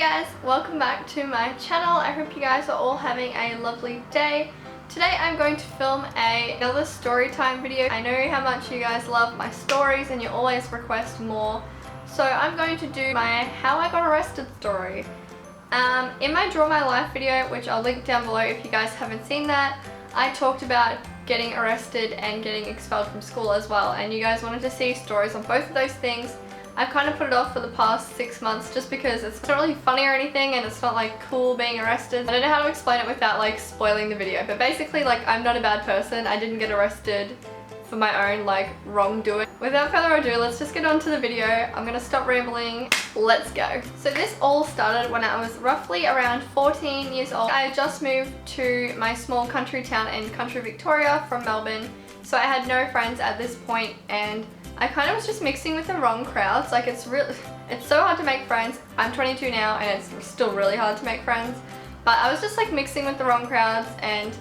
guys, welcome back to my channel. I hope you guys are all having a lovely day. Today I'm going to film another story time video. I know how much you guys love my stories and you always request more. So I'm going to do my how I got arrested story. In my Draw My Life video, which I'll link down below if you guys haven't seen that, I talked about getting arrested and getting expelled from school as well, and you guys wanted to see stories on both of those things. I've kind of put it off for the past 6 months just because it's not really funny or anything and it's not like cool being arrested. I don't know how to explain it without like spoiling the video, but basically like I'm not a bad person. I didn't get arrested for my own like wrongdoing. Without further ado, let's just get on to the video. I'm gonna stop rambling. Let's go. So this all started when I was roughly around 14 years old. I had just moved to my small country town in country Victoria from Melbourne, so I had no friends at this point and I kind of was just mixing with the wrong crowds. Like it's so hard to make friends. I'm 22 now and it's still really hard to make friends. But I was just like mixing with the wrong crowds, and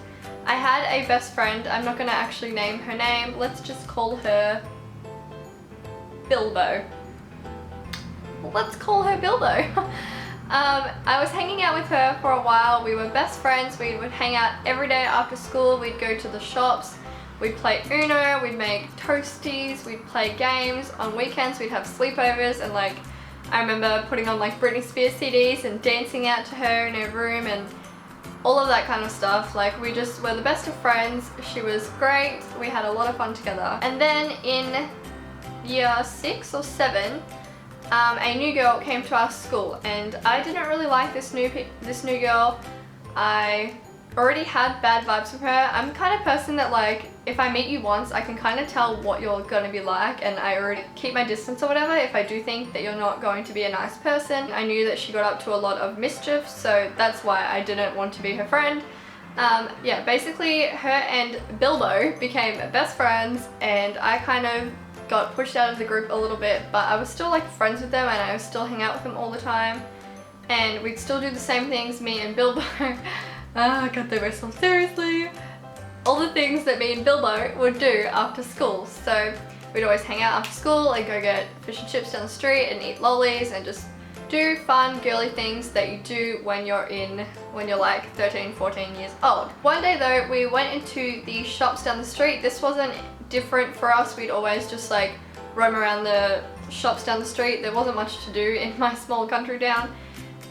I had a best friend. I'm not gonna actually name her name. Let's just call her Bilbo. Let's call her Bilbo. I was hanging out with her for a while. We were best friends. We would hang out every day after school. We'd go to the shops. We'd play Uno, we'd make toasties, we'd play games. On weekends we'd have sleepovers, and like I remember putting on like Britney Spears CDs and dancing out to her in her room and all of that kind of stuff. Like we just were the best of friends. She was great. We had a lot of fun together. And then in year 6 or 7, a new girl came to our school, and I didn't really like this new girl. I already had bad vibes with her. I'm the kind of person that like, if I meet you once, I can kind of tell what you're gonna be like, and I already keep my distance or whatever if I do think that you're not going to be a nice person. I knew that she got up to a lot of mischief, so that's why I didn't want to be her friend. Yeah, basically her and Bilbo became best friends, and I kind of got pushed out of the group a little bit, but I was still like friends with them and I would still hang out with them all the time, and we'd still do the same things, me and Bilbo. I can't take myself seriously. All the things that me and Bilbo would do after school. So we'd always hang out after school and go get fish and chips down the street and eat lollies and just do fun girly things that you do when you're like 13, 14 years old. One day though, we went into the shops down the street. This wasn't different for us. We'd always just like roam around the shops down the street. There wasn't much to do in my small country town.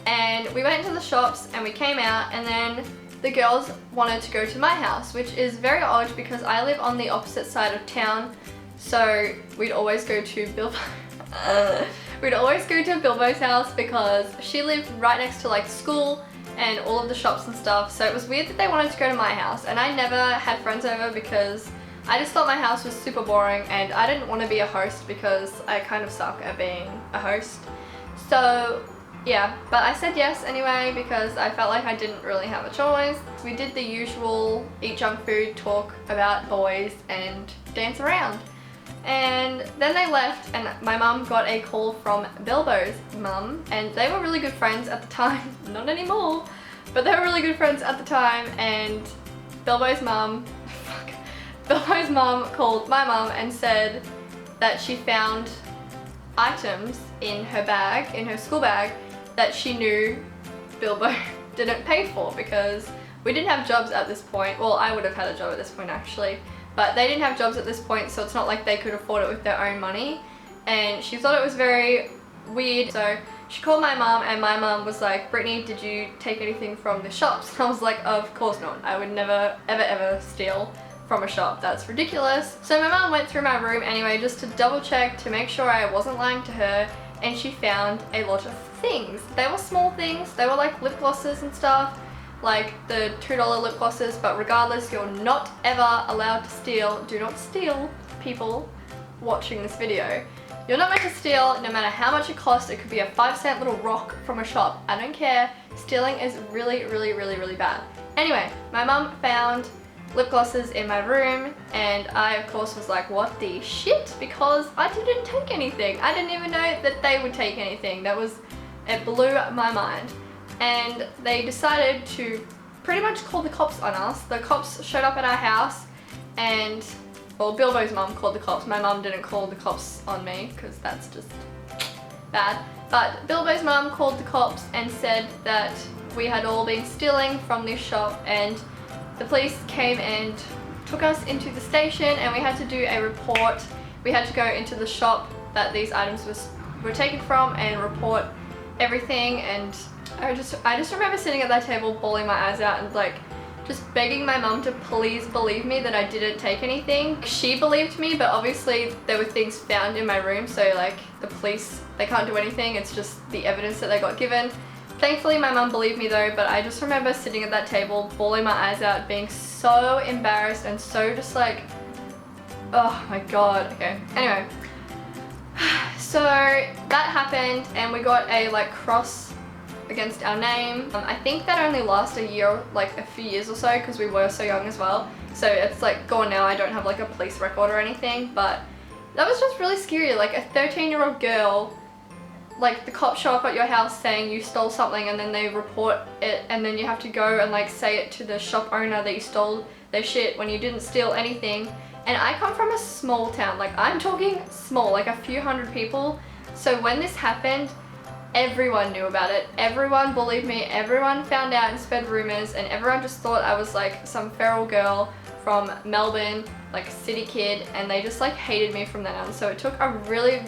And we went into the shops and we came out, and then the girls wanted to go to my house, which is very odd because I live on the opposite side of town. So we'd always go to Bilbo's house because she lived right next to like school and all of the shops and stuff. So it was weird that they wanted to go to my house, and I never had friends over because I just thought my house was super boring and I didn't want to be a host because I kind of suck at being a host. So yeah, but I said yes anyway because I felt like I didn't really have a choice. We did the usual eat junk food, talk about boys and dance around. And then they left and my mum got a call from Bilbo's mum, and they were really good friends at the time. Not anymore, but they were really good friends at the time, and Bilbo's mum called my mum and said that she found items in her bag, in her school bag, that she knew Bilbo didn't pay for because we didn't have jobs at this point. Well, I would have had a job at this point actually, but they didn't have jobs at this point, so it's not like they could afford it with their own money. And she thought it was very weird, so she called my mum, and my mum was like, "Brittany, did you take anything from the shops?" And I was like, "Of course not. I would never ever steal from a shop. That's ridiculous." So my mum went through my room anyway just to double check to make sure I wasn't lying to her, and she found a lot of things. They were small things. They were like lip glosses and stuff, like the $2 lip glosses, but regardless, you're not ever allowed to steal. Do not steal, people watching this video. You're not meant to steal no matter how much it costs. It could be a 5-cent little rock from a shop. I don't care. Stealing is really bad. Anyway, my mum found lip glosses in my room, and I of course was like, what the shit, because I didn't take anything. I didn't even know that they would take anything. It blew my mind. And they decided to pretty much call the cops on us. The cops showed up at our house, and well, Bilbo's mum called the cops. My mum didn't call the cops on me because that's bad. But Bilbo's mum called the cops and said that we had all been stealing from this shop, and the police came and took us into the station and we had to do a report. We had to go into the shop that these items were taken from and report everything, and I just remember sitting at that table bawling my eyes out and like just begging my mum to please believe me that I didn't take anything. She believed me, but obviously there were things found in my room, so like the police, they can't do anything, it's just the evidence that they got given. Thankfully my mum believed me though, but I just remember sitting at that table bawling my eyes out, being so embarrassed and so just like, oh my god. Okay, anyway, so that happened and we got a like cross against our name. I think that only lasted a year, like a few years or so, because we were so young as well, so it's like gone now. I don't have like a police record or anything, but that was just really scary. Like a 13-year-old girl, like the cops show up at your house saying you stole something, and then they report it, and then you have to go and like say it to the shop owner that you stole their shit when you didn't steal anything. And I come from a small town, like I'm talking small, like a few hundred people, so when this happened, everyone knew about it, everyone bullied me, everyone found out and spread rumors, and everyone just thought I was like some feral girl from Melbourne, like a city kid, and they just like hated me from then on. So it took a really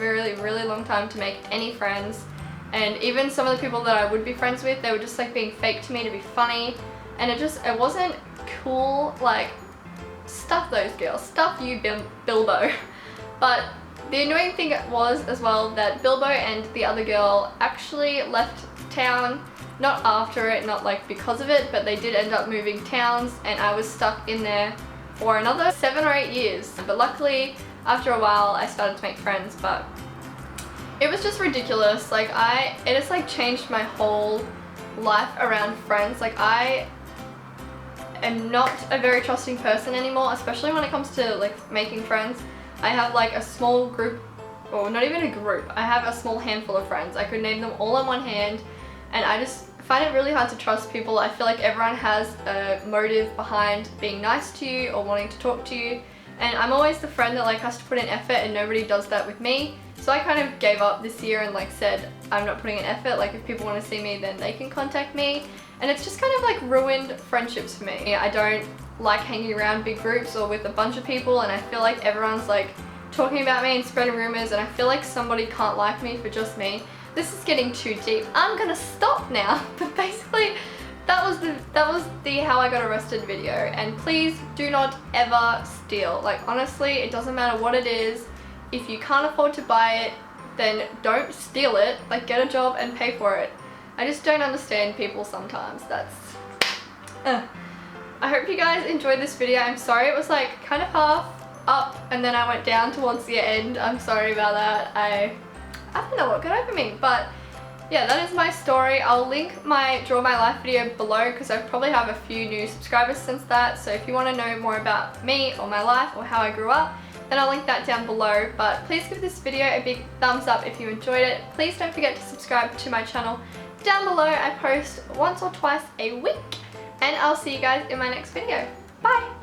long time to make any friends, and even some of the people that I would be friends with, they were just like being fake to me to be funny, and it wasn't cool. Like, stuff those girls, stuff you, Bilbo. But the annoying thing was as well that Bilbo and the other girl actually left town, not after it, not like because of it, but they did end up moving towns, and I was stuck in there for another 7 or 8 years. But luckily after a while I started to make friends, but it was just ridiculous. Like it has like changed my whole life around friends. Like I am not a very trusting person anymore, especially when it comes to like making friends. I have like a small group, or not even a group, I have a small handful of friends. I could name them all on one hand, and I just find it really hard to trust people. I feel like everyone has a motive behind being nice to you or wanting to talk to you, and I'm always the friend that like has to put in effort, and nobody does that with me. So I kind of gave up this year and like said I'm not putting in effort. Like if people want to see me, then they can contact me, and it's just kind of like ruined friendships for me. I don't like hanging around big groups or with a bunch of people, and I feel like everyone's like talking about me and spreading rumors, and I feel like somebody can't like me for just me. This is getting too deep. I'm gonna stop now. But basically that was the how I got arrested video, and please do not ever steal. Like honestly, it doesn't matter what it is. If you can't afford to buy it, then don't steal it. Like get a job and pay for it. I just don't understand people sometimes. That's I hope you guys enjoyed this video. I'm sorry it was like kind of half up and then I went down towards the end. I'm sorry about that. I don't know what got over me, but yeah, that is my story. I'll link my Draw My Life video below because I probably have a few new subscribers since that. So if you want to know more about me or my life or how I grew up, then I'll link that down below. But please give this video a big thumbs up if you enjoyed it. Please don't forget to subscribe to my channel down below. I post once or twice a week. And I'll see you guys in my next video. Bye!